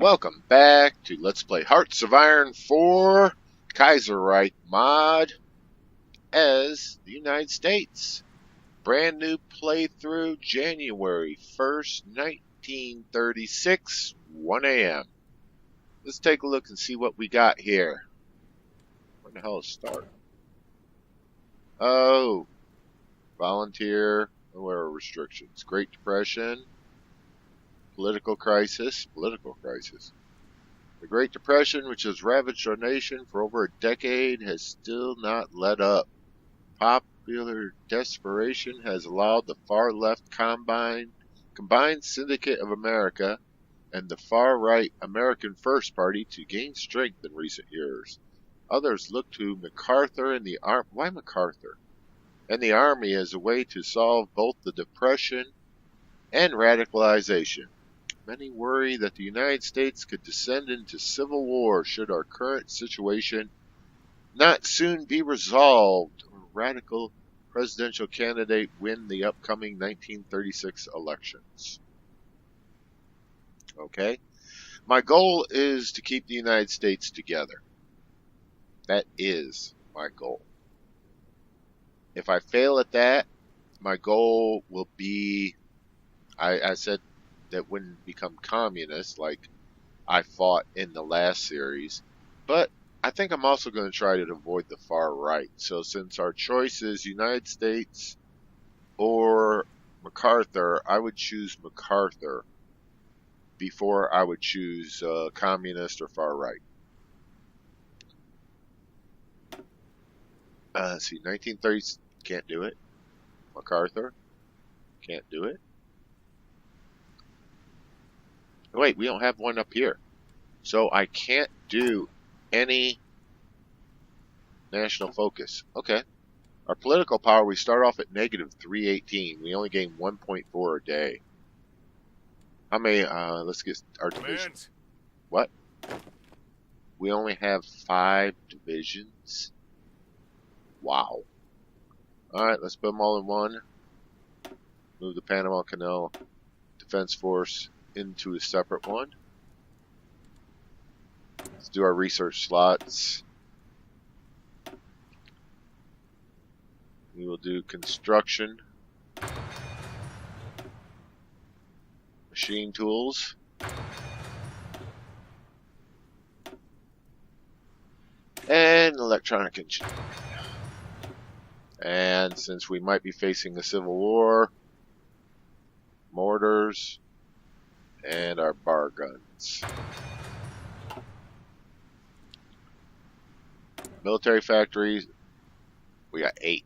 Welcome back to Let's Play Hearts of Iron 4 KaiserReich mod as the United States. Brand new playthrough, January 1st, 1936, 1 a.m. Let's take a look and see what we got here. Where the hell is start? Oh, volunteer, where are restrictions? Great Depression. Political crisis. The Great Depression, which has ravaged our nation for over a decade, has still not let up. Popular desperation has allowed the far-left combined Syndicate of America and the far-right American First Party to gain strength in recent years. Others look to MacArthur and the Army. Why MacArthur? And the Army as a way to solve both the Depression and radicalization. Many worry that the United States could descend into civil war should our current situation not soon be resolved or a radical presidential candidate win the upcoming 1936 elections. Okay? My goal is to keep the United States together. That is my goal. If I fail at that, my goal will be, I said, that wouldn't become communist like I fought in the last series. But I think I'm also going to try to avoid the far right. So since our choice is United States or MacArthur, I would choose MacArthur before I would choose communist or far right. Let's see, 1930s, can't do it. MacArthur, can't do it. Wait, we don't have one up here. So I can't do any national focus. Okay. Our political power, we start off at negative 318. We only gain 1.4 a day. How many, let's get our divisions. What? We only have 5 divisions? Wow. Alright, let's put them all in one. Move the Panama Canal Defense Force into a separate one. Let's do our research slots. We will do construction, machine tools, and electronic engineering. And since we might be facing a civil war, mortars, and our bar guns. Military factories, we got 8.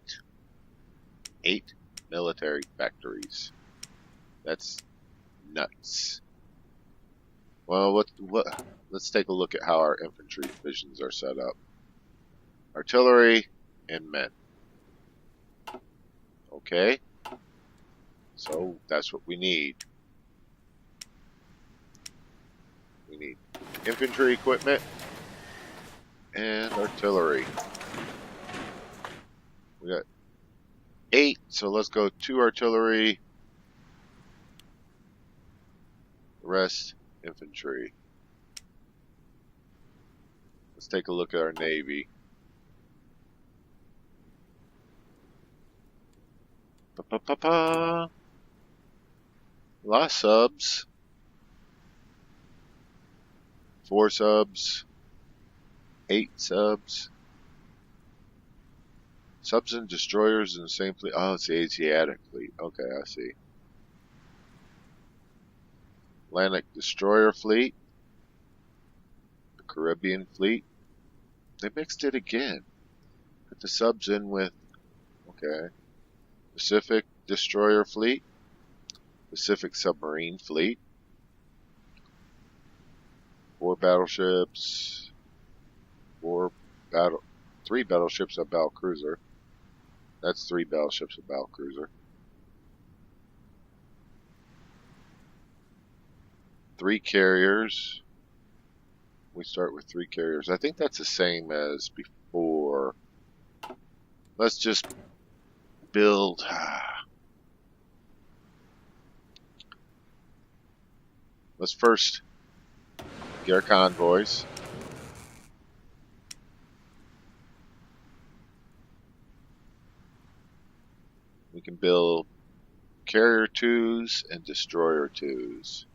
8 military factories. That's nuts. Well, let's take a look at how our infantry divisions are set up. Artillery and men. Okay. So that's what we need. We need infantry equipment and artillery. We got 8, so let's go 2 artillery, the rest infantry. Let's take a look at our Navy. A lot of subs. 4 subs, 8 subs. Subs and destroyers in the same fleet. Oh, it's the Asiatic fleet. Okay, I see. Atlantic destroyer fleet. The Caribbean fleet. They mixed it again. Put the subs in with, okay. Pacific destroyer fleet. Pacific submarine fleet. 4 battleships, 3 battleships, a battle cruiser. That's 3 battleships, a battle cruiser. 3 carriers. We start with 3 carriers. I think that's the same as before. Let's just build. Let's first get our convoys. We can build carrier 2s and destroyer 2s.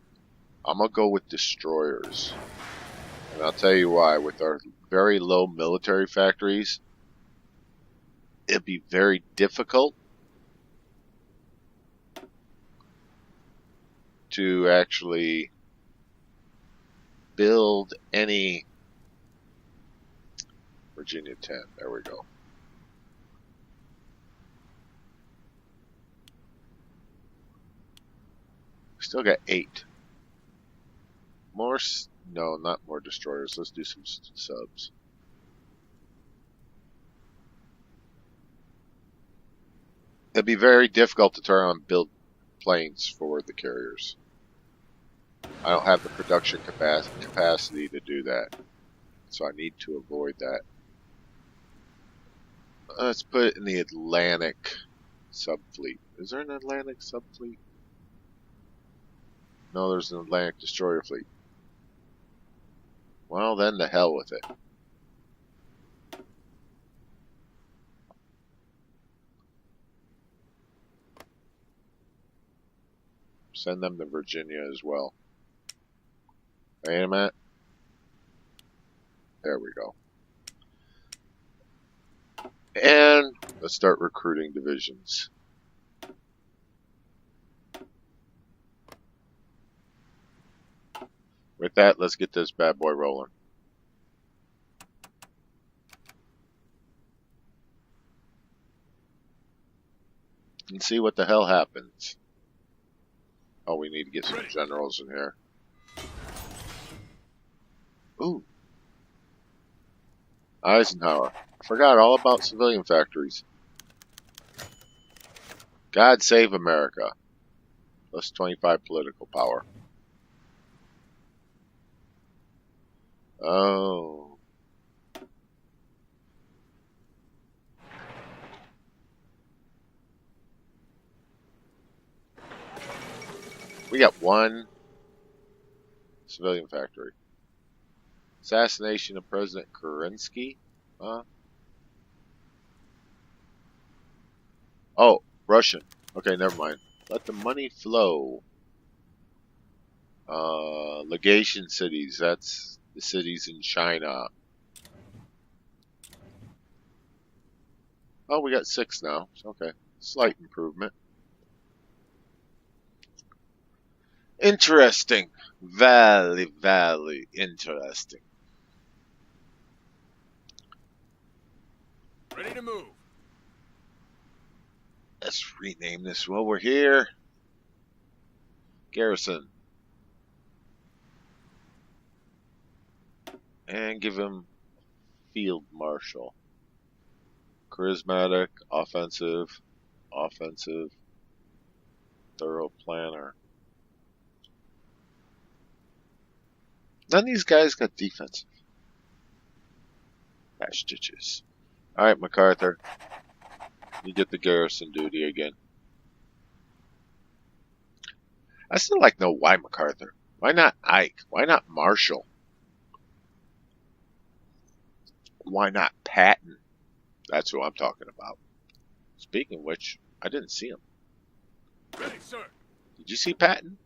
I'm going to go with destroyers. And I'll tell you why. With our very low military factories, it'd be very difficult to actually build any Virginia 10. There we go. Still got 8. More, no, not more destroyers. Let's do some subs. It'd be very difficult to turn on build planes for the carriers. I don't have the production capacity to do that. So I need to avoid that. Let's put it in the Atlantic subfleet. Is there an Atlantic subfleet? No, there's an Atlantic destroyer fleet. Well, then the hell with it. Send them to Virginia as well. Wait a minute. There we go. And let's start recruiting divisions. With that, let's get this bad boy rolling. And see what the hell happens. Oh, we need to get some generals in here. Ooh. Eisenhower. Forgot all about civilian factories. God save America. Plus 25 political power. Oh. We got one civilian factory. Assassination of President Kerensky? Oh, Russian. Okay, never mind. Let the money flow. Legation cities. That's the cities in China. Oh, we got 6 now. Okay. Slight improvement. Interesting. Very, very interesting. Ready to move. Let's rename this while we're here. Garrison. And give him Field Marshal. Charismatic, offensive, thorough planner. None of these guys got defensive. Bash stitches. Alright, MacArthur. You get the garrison duty again. I still like to know why MacArthur. Why not Ike? Why not Marshall? Why not Patton? That's who I'm talking about. Speaking of which, I didn't see him. Ready, sir. Did you see Patton?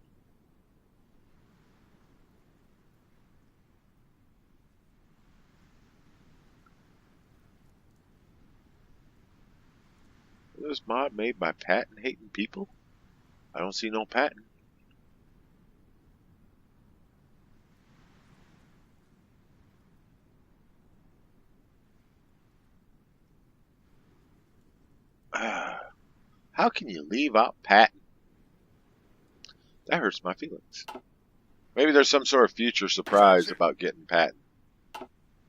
This mod made by Patton hating people? I don't see no Patton. How can you leave out Patton? That hurts my feelings. Maybe there's some sort of future surprise about getting Patton.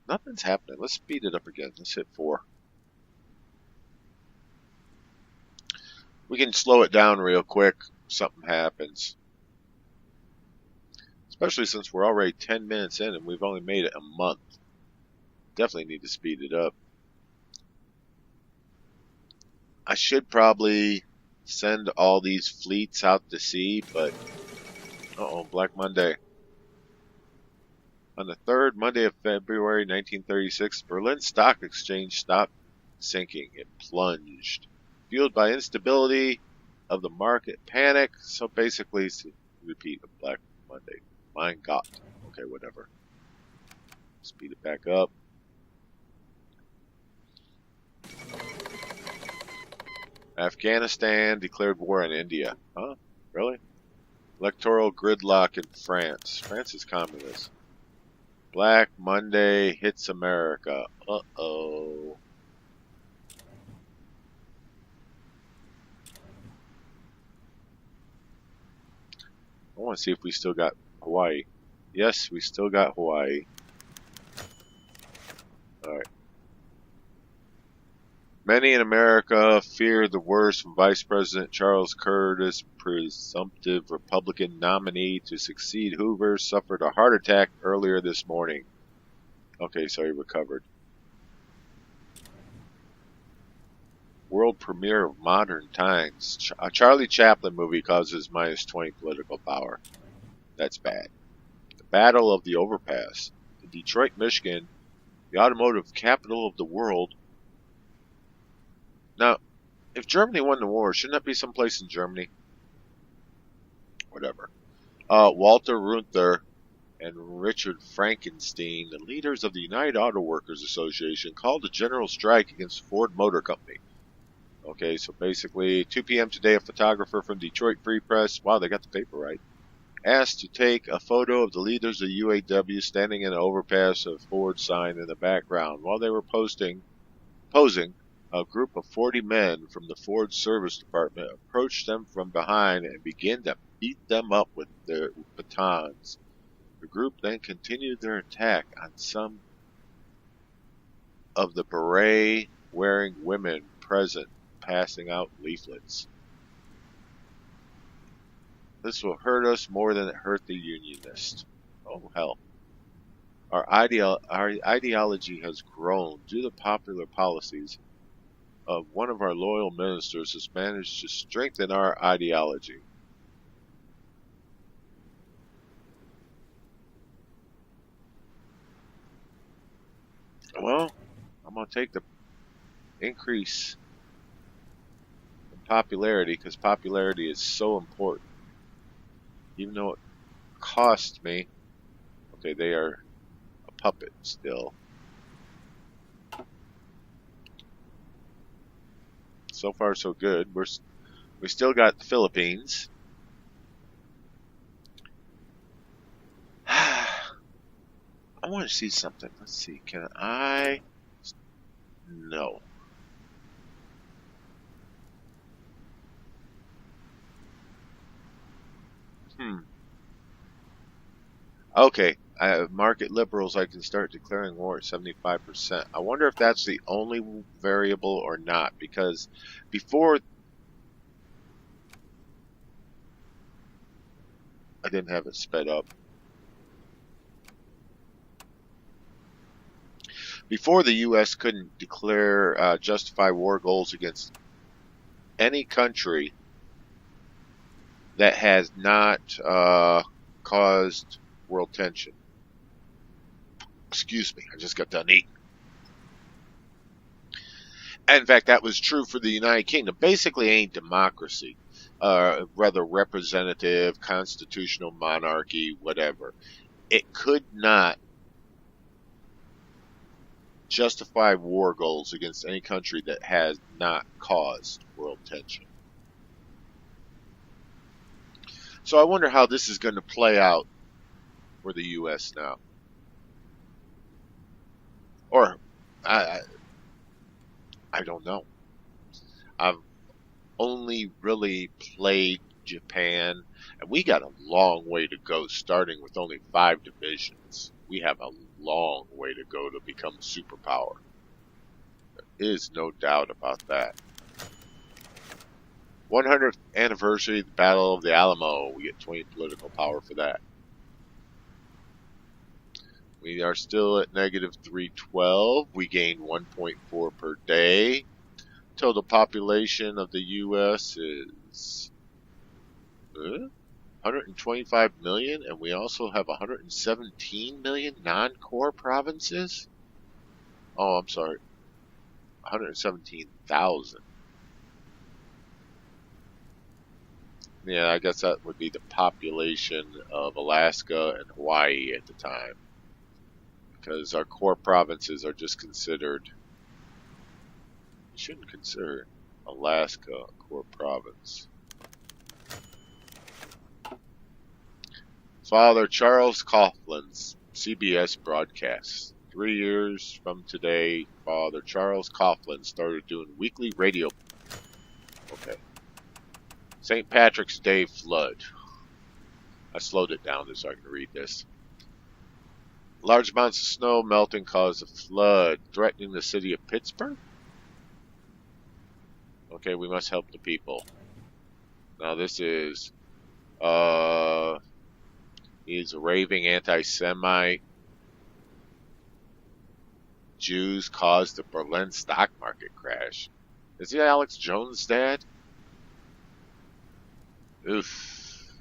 Nothing's happening. Let's speed it up again. Let's hit 4. We can slow it down real quick if something happens. Especially since we're already 10 minutes in and we've only made it a month. Definitely need to speed it up. I should probably send all these fleets out to sea, but uh-oh, Black Monday. On the third Monday of February 1936, Berlin Stock Exchange stopped sinking. It plunged, fueled by instability of the market panic. So basically, it's a repeat of Black Monday. Mein Gott. Okay, whatever. Speed it back up. Afghanistan declared war on India. Huh? Really? Electoral gridlock in France. France is communist. Black Monday hits America. Uh-oh. I want to see if we still got Hawaii. Yes, we still got Hawaii. Alright. Many in America fear the worst from Vice President Charles Curtis, presumptive Republican nominee to succeed Hoover, suffered a heart attack earlier this morning. Okay, so he recovered. World premiere of Modern Times. A Charlie Chaplin movie causes -20 political power. That's bad. The Battle of the Overpass. In Detroit, Michigan, the automotive capital of the world. Now, if Germany won the war, shouldn't that be someplace in Germany? Whatever. Walter Reuther and Richard Frankenstein, the leaders of the United Auto Workers Association, called a general strike against Ford Motor Company. Okay, so basically, 2 p.m. today, a photographer from Detroit Free Press, wow, they got the paper right, asked to take a photo of the leaders of UAW standing in an overpass with a Ford sign in the background. While they were posing, a group of 40 men from the Ford Service Department approached them from behind and began to beat them up with their batons. The group then continued their attack on some of the beret-wearing women present, passing out leaflets. This will hurt us more than it hurt the Unionists. Oh, hell. Our ideology has grown due to popular policies of one of our loyal ministers has managed to strengthen our ideology. Well, I'm going to take the increase in popularity because popularity is so important. Even though it cost me. Okay, they are a puppet still. So far, so good. We still got the Philippines. I want to see something. Let's see. Can I? No. Okay. Market liberals, I can start declaring war at 75%. I wonder if that's the only variable or not, because before I didn't have it sped up. Before the U.S. couldn't declare justify war goals against any country that has not caused world tension. Excuse me, I just got done eating. In fact, that was true for the United Kingdom. Basically, any democracy, rather representative, constitutional monarchy, whatever, it could not justify war goals against any country that has not caused world tension. So I wonder how this is going to play out for the U.S. now. Or, I don't know. I've only really played Japan, and we got a long way to go, starting with only 5 divisions. We have a long way to go to become a superpower. There is no doubt about that. 100th anniversary of the Battle of the Alamo. We get 20 political power for that. We are still at negative 312. We gain 1.4 per day. Total population of the U.S. is 125 million, and we also have 117 million non-core provinces. Oh, I'm sorry, 117,000. Yeah, I guess that would be the population of Alaska and Hawaii at the time, because our core provinces are just considered. You shouldn't consider Alaska a core province. Father Charles Coughlin's CBS broadcasts. 3 years from today, Father Charles Coughlin started doing weekly radio. Okay. St. Patrick's Day flood. I slowed it down so I can read this. Large amounts of snow melting caused a flood threatening the city of Pittsburgh. Okay, we must help the people. Now this is, he's a raving anti-Semite. Jews caused the Berlin stock market crash. Is he Alex Jones' dad? Oof.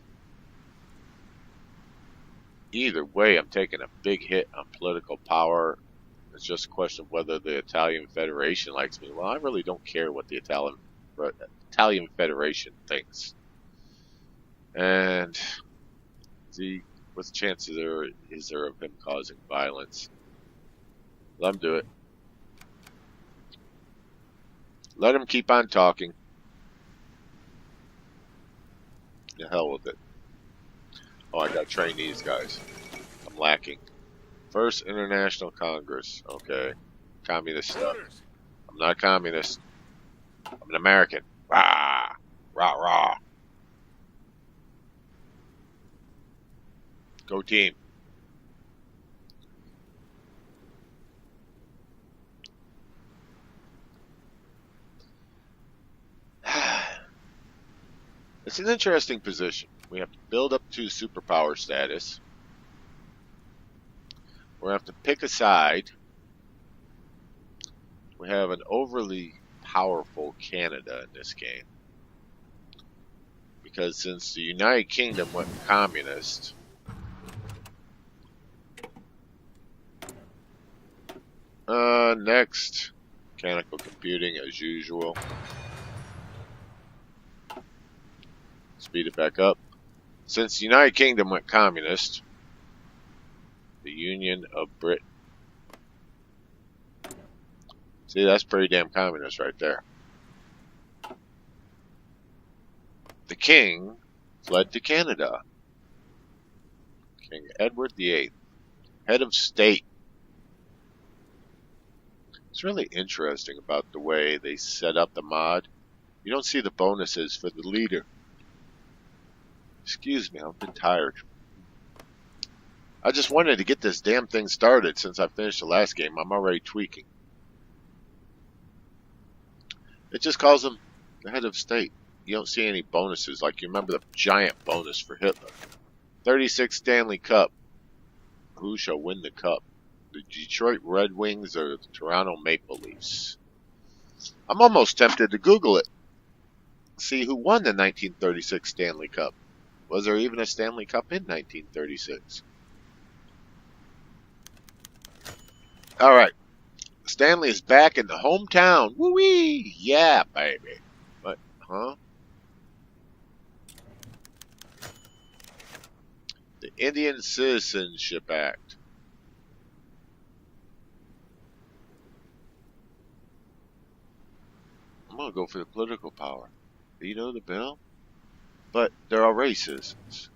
Either way, I'm taking a big hit on political power. It's just a question of whether the Italian Federation likes me. Well, I really don't care what the Italian Federation thinks. And see, what chances is there of him causing violence? Let him do it. Let him keep on talking. The hell with it. Oh, I gotta train these guys. I'm lacking. First International Congress. Okay. Communist stuff. Orders. I'm not a communist. I'm an American. Rah! Rah rah. Go team. It's an interesting position. We have to build up to superpower status. We have to pick a side. We have an overly powerful Canada in this game. Because since the United Kingdom went communist, next, mechanical computing as usual. Speed it back up. Since the United Kingdom went communist, the Union of Britain. See, that's pretty damn communist right there. The king fled to Canada. King Edward VIII, head of state. It's really interesting about the way they set up the mod. You don't see the bonuses for the leader. Excuse me, I've been tired. I just wanted to get this damn thing started since I finished the last game. I'm already tweaking. It just calls him the head of state. You don't see any bonuses. Like, you remember the giant bonus for Hitler. 36 Stanley Cup. Who shall win the cup? The Detroit Red Wings or the Toronto Maple Leafs? I'm almost tempted to Google it. See who won the 1936 Stanley Cup. Was there even a Stanley Cup in 1936? Alright. Stanley is back in the hometown. Woo-wee! Yeah, baby. What? Huh? The Indian Citizenship Act. I'm going to go for the political power. Veto the bill? But they're already citizens.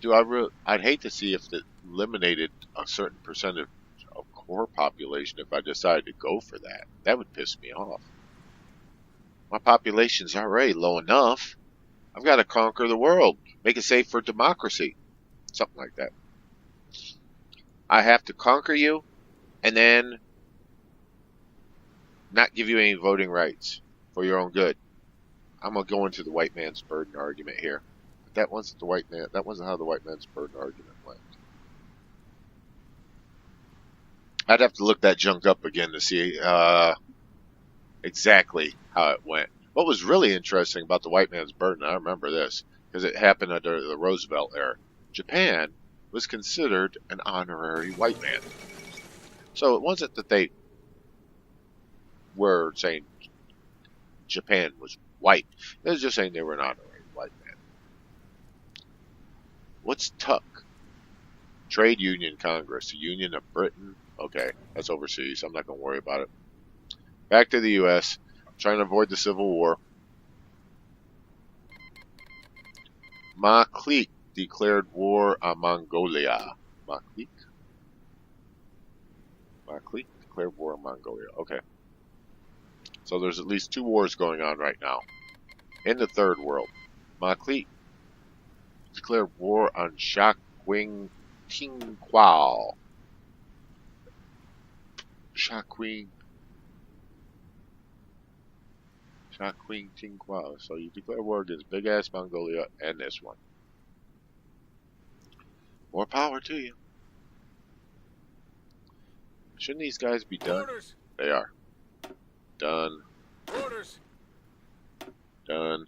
I'd hate to see if it eliminated a certain percentage of core population if I decided to go for that. That would piss me off. My population's already low enough. I've got to conquer the world. Make it safe for democracy. Something like that. I have to conquer you and then not give you any voting rights for your own good. I'm going to go into the white man's burden argument here. But that wasn't how the white man's burden argument went. I'd have to look that junk up again to see exactly how it went. What was really interesting about the white man's burden, I remember this, because it happened under the Roosevelt era. Japan was considered an honorary white man. So it wasn't that they were saying Japan was white. They was just saying they were an honorary white man. What's TUC? Trade Union Congress, the Union of Britain. Okay, that's overseas. I'm not going to worry about it. Back to the U.S. Trying to avoid the Civil War. Maklik declared war on Mongolia. Maklik declared war on Mongolia. Okay. So there's at least 2 wars going on right now. In the Third World. Maklik declared war on Shakwing Tingquao. Shakwing Tingquao. So you declare war against big ass Mongolia and this one. More power to you. Shouldn't these guys be done? Orders. They are. Done. Orders. Done.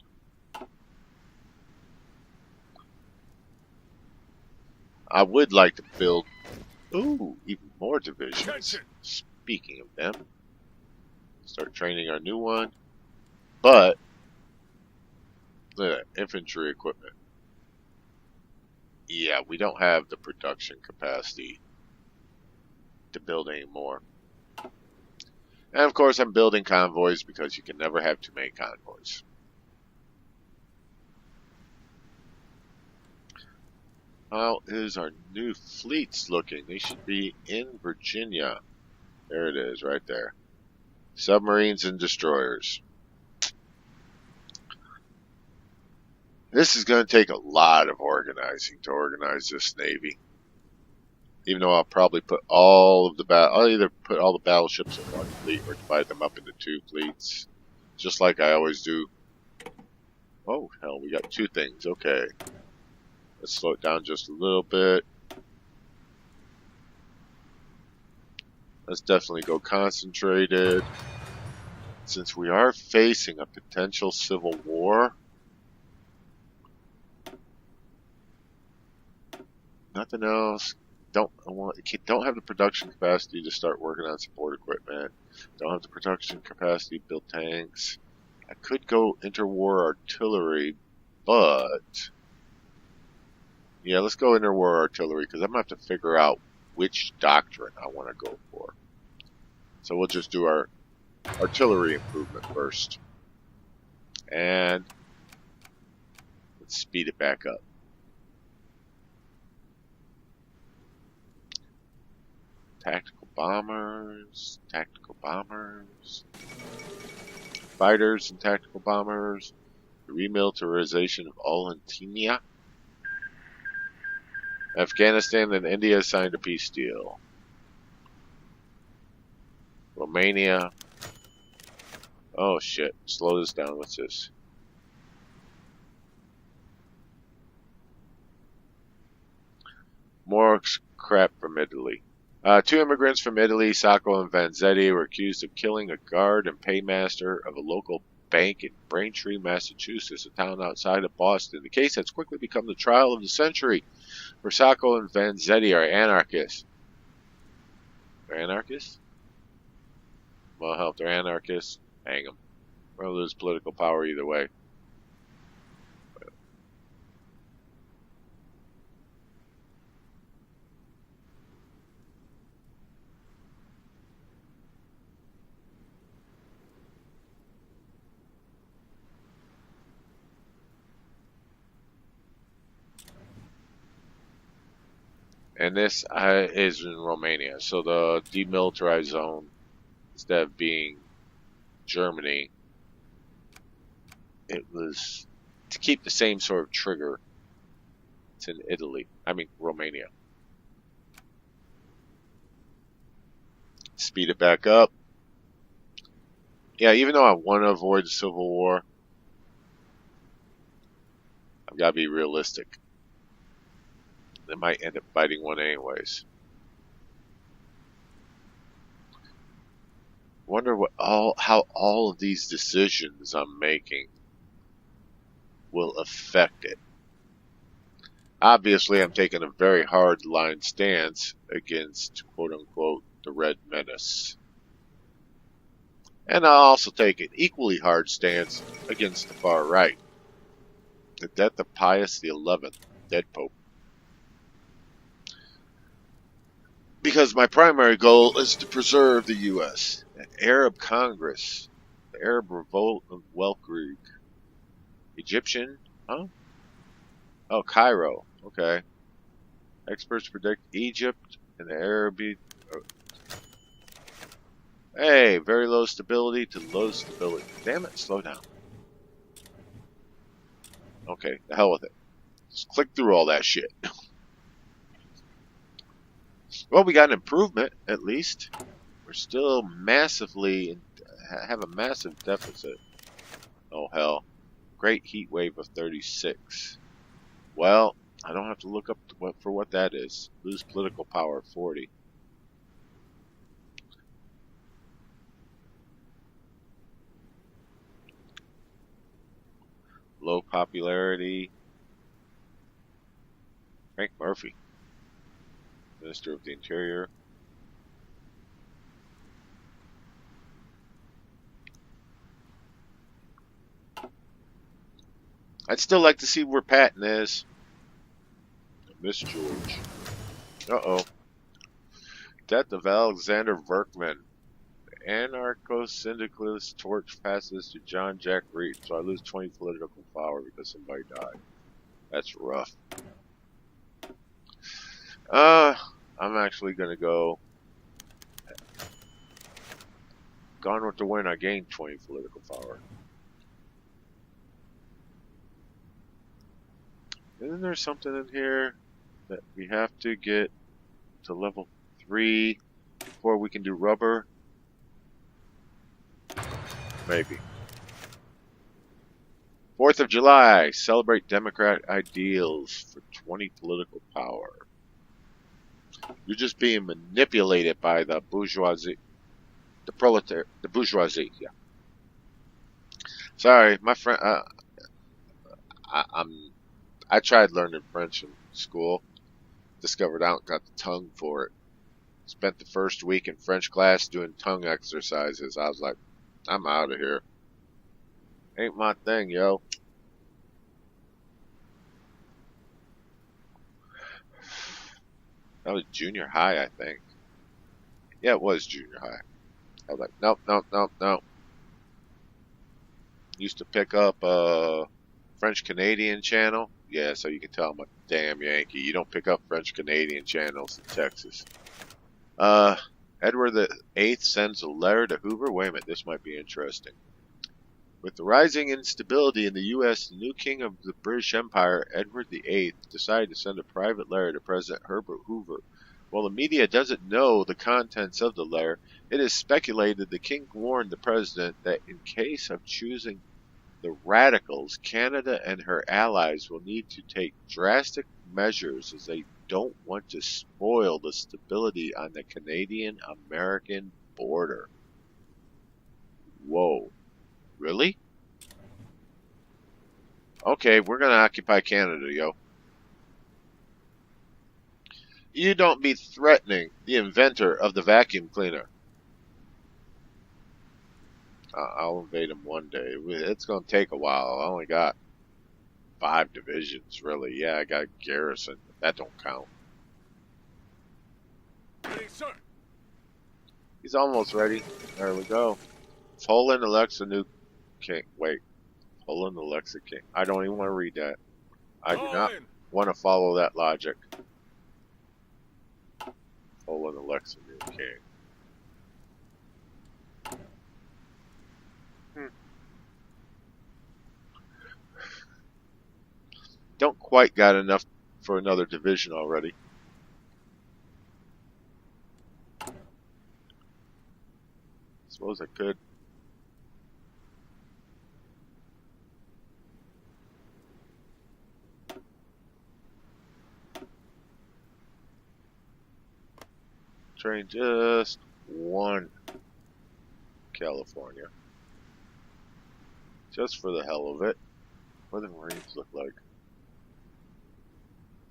I would like to build, even more divisions. Attention. Speaking of them, start training our new one. But, look at that, infantry equipment. Yeah, we don't have the production capacity to build any more. And of course, I'm building convoys because you can never have too many convoys. How is our new fleets looking? They should be in Virginia. There it is, right there. Submarines and destroyers. This is going to take a lot of organizing to organize this Navy. Even though I'll probably put all of the I'll either put all the battleships in one fleet or divide them up into 2 fleets. Just like I always do. Oh, hell, we got 2 things. Okay. Let's slow it down just a little bit. Let's definitely go concentrated. Since we are facing a potential civil war, nothing else. Don't have the production capacity to start working on support equipment. Don't have the production capacity to build tanks. I could go interwar artillery, but yeah, let's go interwar artillery because I'm gonna have to figure out which doctrine I want to go for. So we'll just do our artillery improvement first, and let's speed it back up. Tactical bombers, fighters and tactical bombers, the remilitarization of Olentina. Afghanistan and India signed a peace deal. Romania. Oh shit, slow this down, what's this? More crap from Italy. 2 immigrants from Italy, Sacco and Vanzetti, were accused of killing a guard and paymaster of a local bank in Braintree, Massachusetts, a town outside of Boston. The case has quickly become the trial of the century, for Sacco and Vanzetti are anarchists. They're anarchists? Well, help, they're anarchists. Hang them. We'll lose political power either way. And this is in Romania. So the demilitarized zone, instead of being Germany, it was to keep the same sort of trigger. It's in Italy. I mean, Romania. Speed it back up. Yeah, even though I want to avoid the Civil War, I've got to be realistic. They might end up fighting one anyways. Wonder how all of these decisions I'm making will affect it. Obviously, I'm taking a very hard line stance against, quote unquote, the Red Menace. And I'll also take an equally hard stance against the far right. The death of Pius XI, dead Pope. Because my primary goal is to preserve the U.S. An Arab Congress, the Arab Revolt of Welkreich. Egyptian? Huh? Oh, Cairo. Okay. Experts predict Egypt and the Arab. Hey, very low stability to low stability. Damn it, slow down. Okay, the hell with it. Just click through all that shit. Well, we got an improvement, at least. We're still massively, have a massive deficit. Oh, hell. Great heat wave of 36. Well, I don't have to look up for what that is. Lose political power, 40. Low popularity. Frank Murphy, Minister of the Interior. I'd still like to see where Patton is. Miss George. Uh-oh. Death of Alexander Verkman. Anarcho-syndicalist torch passes to John Jack Reed, so I lose 20 political power because somebody died. That's rough. I'm actually gonna go Gone with the Wind. I gained 20 political power. Isn't there something in here that we have to get to level 3 before we can do rubber? Maybe. 4th of July. Celebrate Democrat ideals for 20 political power. You're just being manipulated by the bourgeoisie. The proletariat. The bourgeoisie, yeah. Sorry, my friend. I tried learning French in school. Discovered I don't got the tongue for it. Spent the first week in French class doing tongue exercises. I was like, I'm out of here. Ain't my thing, yo. That was junior high, I think. Yeah, it was junior high. I was like, nope, nope, nope, nope. Used to pick up a French-Canadian channel. Yeah, so you can tell I'm a damn Yankee. You don't pick up French-Canadian channels in Texas. Edward the VIII sends a letter to Hoover. Wait a minute, this might be interesting. With the rising instability in the U.S., the new king of the British Empire, Edward the VIII, decided to send a private letter to President Herbert Hoover. While the media doesn't know the contents of the letter, it is speculated the king warned the president that in case of choosing the radicals, Canada and her allies will need to take drastic measures as they don't want to spoil the stability on the Canadian-American border. Whoa. Really? Okay, we're gonna occupy Canada, yo. You don't be threatening the inventor of the vacuum cleaner. I'll invade him one day. It's gonna take a while. I only got 5 divisions, really. Yeah, I got a garrison. That don't count. Ready, sir. He's almost ready. There we go. Poland elects a new king. Wait. Poland elects a king. I don't even want to read that. I do not want to follow that logic. Poland elects a new king. Don't quite got enough for another division already. Suppose I could. Train just one. California. Just for the hell of it. What do the Marines look like?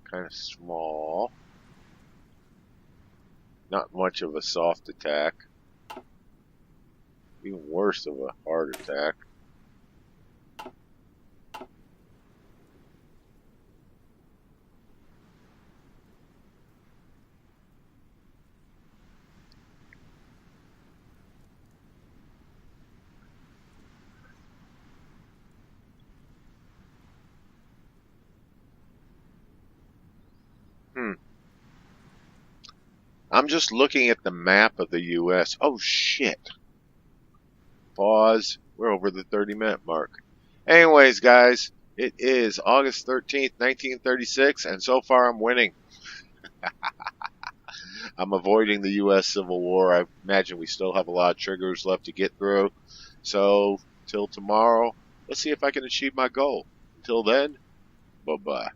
Kind of small. Not much of a soft attack. Even worse of a hard attack. I'm just looking at the map of the U.S. Oh, shit. Pause. We're over the 30-minute mark. Anyways, guys, it is August 13th, 1936, and so far I'm winning. I'm avoiding the U.S. Civil War. I imagine we still have a lot of triggers left to get through. So, till tomorrow, let's see if I can achieve my goal. Until then, bye-bye.